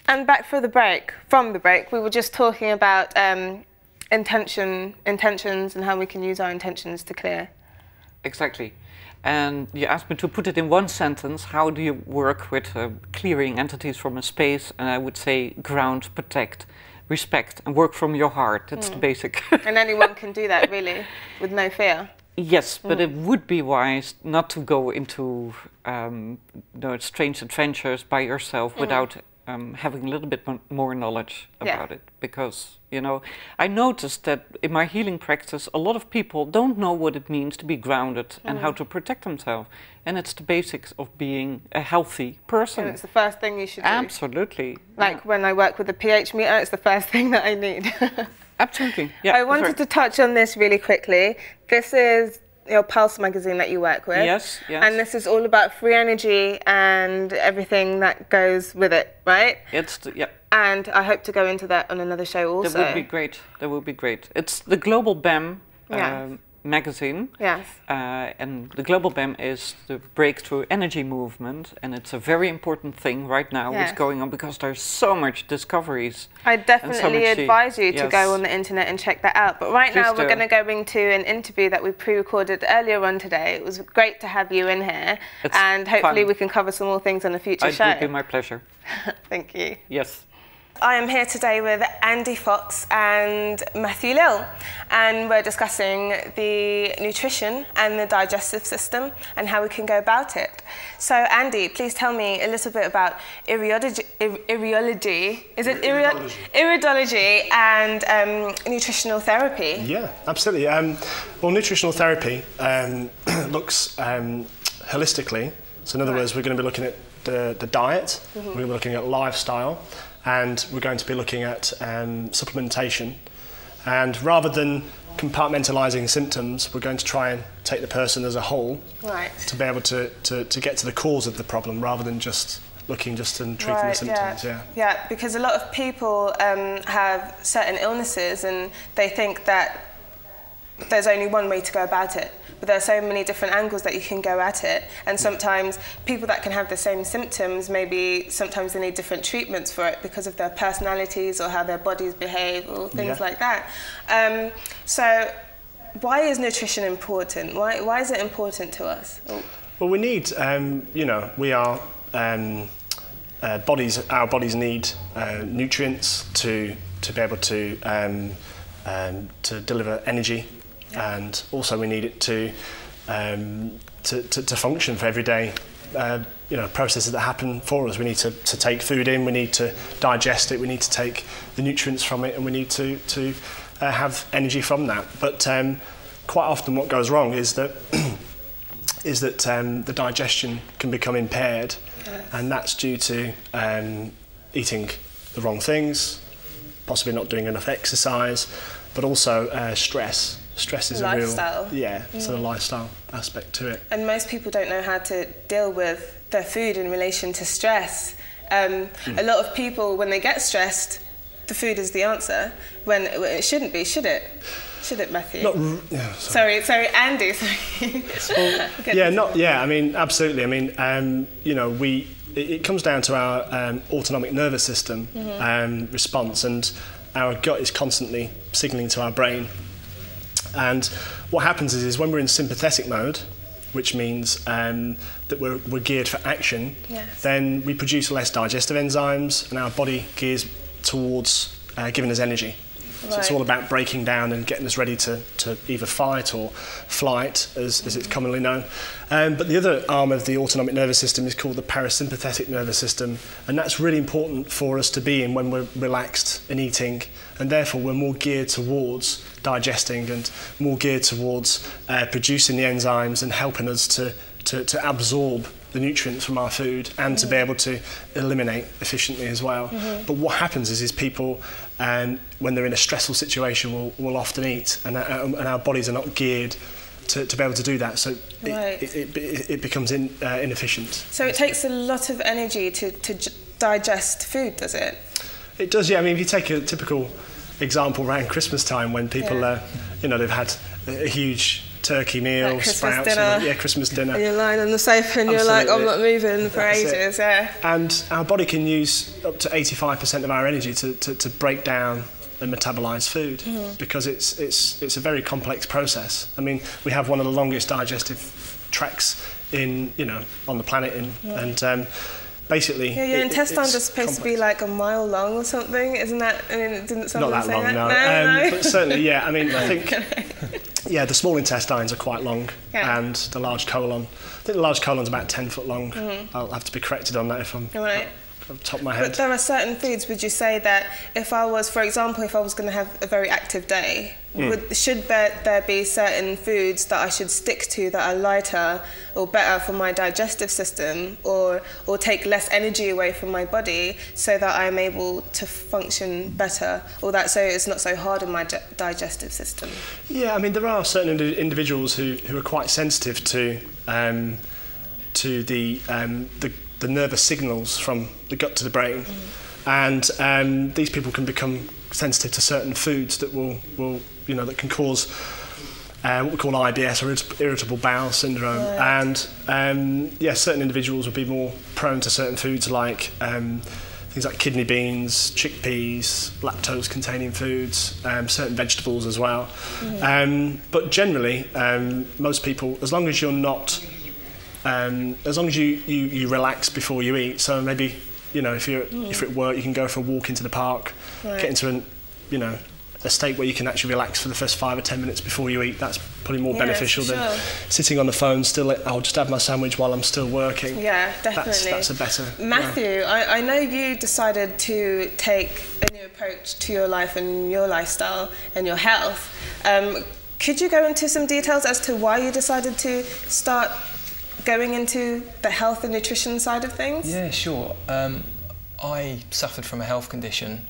And back from the break, we were just talking about intentions and how we can use our intentions to clear. Exactly. And you asked me to put it in one sentence. How do you work with clearing entities from a space? And I would say ground, protect, respect, and work from your heart. That's the basic. And anyone can do that, really, with no fear. Yes, but it would be wise not to go into strange adventures by yourself without having a little bit more knowledge about it. Because, you know, I noticed that in my healing practice, a lot of people don't know what it means to be grounded and how to protect themselves. And it's the basics of being a healthy person. And it's the first thing you should do. Absolutely. Like when I work with the pH meter, it's the first thing that I need. Absolutely. Yeah, I wanted to touch on this really quickly. This is your Pulse magazine that you work with. Yes, yes. And this is all about free energy and everything that goes with it, right? And I hope to go into that on another show also. That would be great. That would be great. It's the Global BAM magazine. Yes. And the Global BAM is the breakthrough energy movement, and it's a very important thing right now what's going on, because there's so much discoveries. I definitely advise you to go on the internet and check that out. But right now we're going to go into an interview that we pre-recorded earlier on today. It was great to have you in here, and hopefully we can cover some more things on a future show. It would be my pleasure. Thank you. Yes. I am here today with Andy Fox and Matthew Lill, and we're discussing the nutrition and the digestive system and how we can go about it. So Andy, please tell me a little bit about iridology. Is it iridology and nutritional therapy? Yeah, absolutely. Well, nutritional therapy looks holistically. So in other words, we're going to be looking at the diet, we're going to be looking at lifestyle, and we're going to be looking at supplementation. And rather than compartmentalising symptoms, we're going to try and take the person as a whole to be able to get to the cause of the problem, rather than just looking and treating the symptoms. Yeah, because a lot of people have certain illnesses and they think that there's only one way to go about it. But there are so many different angles that you can go at it, and sometimes people that can have the same symptoms, maybe sometimes they need different treatments for it because of their personalities or how their bodies behave or things like that. So why is nutrition important? Why is it important to us? Well, we need, you know, our bodies need nutrients to be able to deliver energy. And also we need it to function for everyday processes that happen for us. We need to take food in, we need to digest it, we need to take the nutrients from it, and we need to have energy from that. But quite often what goes wrong is that the digestion can become impaired, and that's due to eating the wrong things, possibly not doing enough exercise, but also stress. Stress is lifestyle. So the lifestyle aspect to it. And most people don't know how to deal with their food in relation to stress. A lot of people, when they get stressed, the food is the answer, when it shouldn't be, should it? Should it, Matthew? Sorry, Andy. I mean, absolutely. I mean, you know, it comes down to our autonomic nervous system response, and our gut is constantly signalling to our brain. And what happens is when we're in sympathetic mode, which means that we're geared for action, then we produce less digestive enzymes, and our body gears towards giving us energy. So it's all about breaking down and getting us ready to either fight or flight, as it's commonly known. But the other arm of the autonomic nervous system is called the parasympathetic nervous system, and that's really important for us to be in when we're relaxed and eating, and therefore we're more geared towards digesting and more geared towards producing the enzymes and helping us to absorb the nutrients from our food and to be able to eliminate efficiently as well. But what happens is people, when they're in a stressful situation, will often eat, and our bodies are not geared to be able to do that, so it becomes inefficient. So it takes a lot of energy to digest food, does it? It does, yeah. I mean, if you take a typical example around Christmas time, when people, you know, they've had a huge turkey meal, like sprouts, Christmas dinner. And you're lying on the sofa and you're like, I'm not moving for ages. Yeah. And our body can use up to 85% of our energy to break down and metabolize food, because it's a very complex process. I mean, we have one of the longest digestive tracts on the planet, and basically, your intestines are supposed to be like a mile long or something, isn't that? I mean, didn't someone not that say long, that? No. But certainly, yeah. I mean, I think, the small intestines are quite long, and the large colon. I think the large colon's about 10 foot long. I'll have to be corrected on that if I'm off the top of my head. But there are certain foods. Would you say that if I was, for example, if I was going to have a very active day, should there be certain foods that I should stick to that are lighter or better for my digestive system, or take less energy away from my body, so that I'm able to function better, or that so it's not so hard on my digestive system? Yeah, I mean, there are certain individuals who are quite sensitive to the nervous signals from the gut to the brain, and these people can become sensitive to certain foods that will that can cause what we call IBS, or irritable bowel syndrome. Right. And certain individuals would be more prone to certain foods like things like kidney beans, chickpeas, lactose-containing foods, certain vegetables as well. But generally, most people, as long as you're not as long as you relax before you eat, so maybe if you're at work, you can go for a walk into the park, get into a state where you can actually relax for the first 5 or 10 minutes before you eat. That's probably more beneficial than sitting on the phone still. I'll just have my sandwich while I'm still working. Yeah, definitely. That's a better. Matthew, I know you decided to take a new approach to your life and your lifestyle and your health. Could you go into some details as to why you decided to start going into the health and nutrition side of things? Yeah, sure. I suffered from a health condition,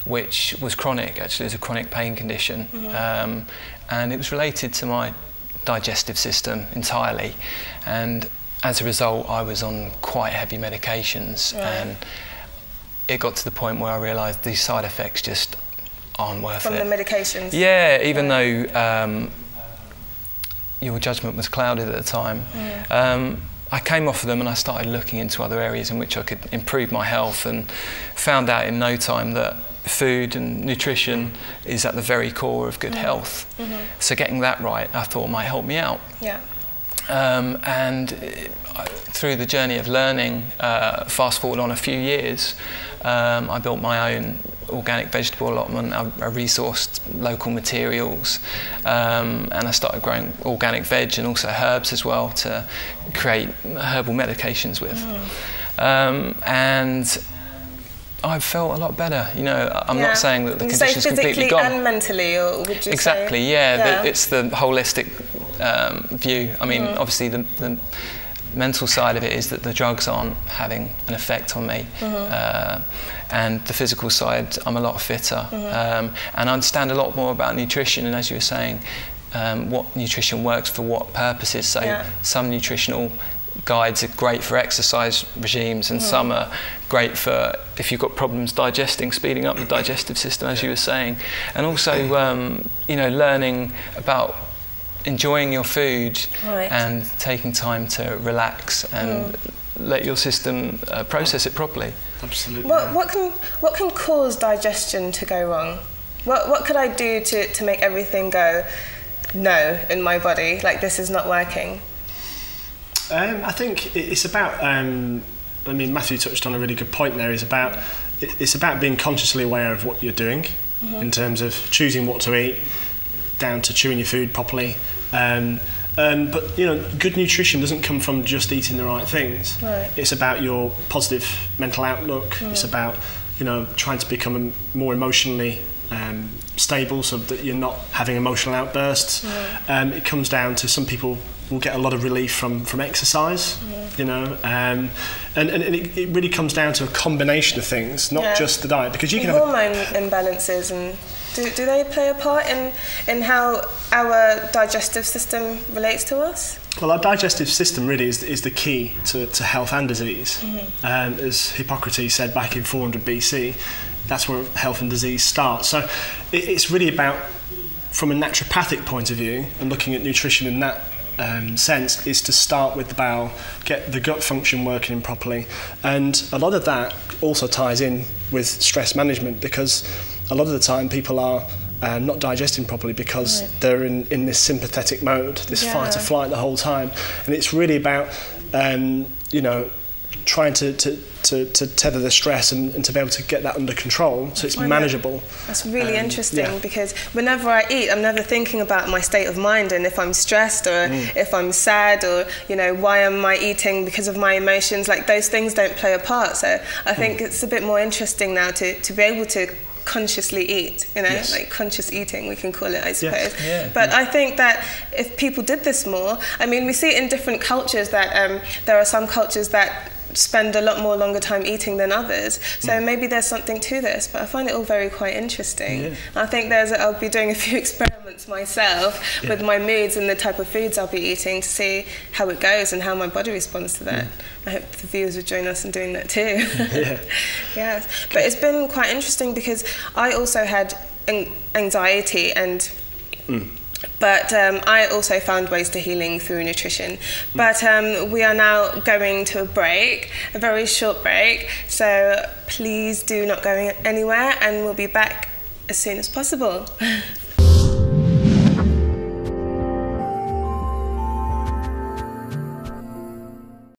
which was chronic. Actually, it was a chronic pain condition, and it was related to my digestive system entirely. And as a result, I was on quite heavy medications, and it got to the point where I realised these side effects just aren't worth it. From the medications? Yeah, even though your judgment was clouded at the time. I came off of them and I started looking into other areas in which I could improve my health, and found out in no time that food and nutrition is at the very core of good health. So getting that right, I thought, might help me out. And through the journey of learning, fast forward on a few years, I built my own organic vegetable allotment. I resourced local materials, and I started growing organic veg and also herbs as well to create herbal medications with. And I felt a lot better. I'm not saying that the condition's completely gone. And mentally, or would you exactly, say? It's the holistic view. I mean, obviously the mental side of it is that the drugs aren't having an effect on me, and the physical side, I'm a lot fitter, and I understand a lot more about nutrition, and as you were saying, what nutrition works for what purposes. So some nutritional guides are great for exercise regimes, and some are great for if you've got problems digesting, speeding up the digestive system, as you were saying. And also learning about enjoying your food and taking time to relax and let your system process it properly. Absolutely. What can cause digestion to go wrong? What could I do to make everything go no in my body, like this is not working? I think it's about, Matthew touched on a really good point there, it's about being consciously aware of what you're doing in terms of choosing what to eat, down to chewing your food properly. But good nutrition doesn't come from just eating the right things. It's about your positive mental outlook. It's about trying to become more emotionally stable, so that you're not having emotional outbursts. It comes down to, some people will get a lot of relief from exercise, and it really comes down to a combination of things, not just the diet, because you can have hormone imbalances, and do they play a part in how our digestive system relates to us? Well, our digestive system really is the key to health and disease. As Hippocrates said back in 400 BC, that's where health and disease starts. So it's really about from a naturopathic point of view, and looking at nutrition in that sense, is to start with the bowel, get the gut function working properly. And a lot of that also ties in with stress management, because a lot of the time people are not digesting properly because they're in this sympathetic mode, this fight or flight the whole time. And it's really about, you know, trying to tether the stress and to be able to get that under control so it's manageable. That's really interesting, because whenever I eat, I'm never thinking about my state of mind and if I'm stressed or if I'm sad, or, you know, why am I eating because of my emotions. Like, those things don't play a part. So I think it's a bit more interesting now to be able to consciously eat, you know, like conscious eating, we can call it, I suppose. But I think that if people did this more, I mean, we see it in different cultures that there are some cultures that spend a lot more longer time eating than others. So maybe there's something to this, but I find it all very quite interesting. I think I'll be doing a few experiments myself with my moods and the type of foods I'll be eating to see how it goes and how my body responds to that. I hope the viewers would join us in doing that too. Yes, but it's been quite interesting because I also had anxiety and but I also found ways to healing through nutrition. But we are now going to a break, a very short break. So please do not go anywhere, and we'll be back as soon as possible.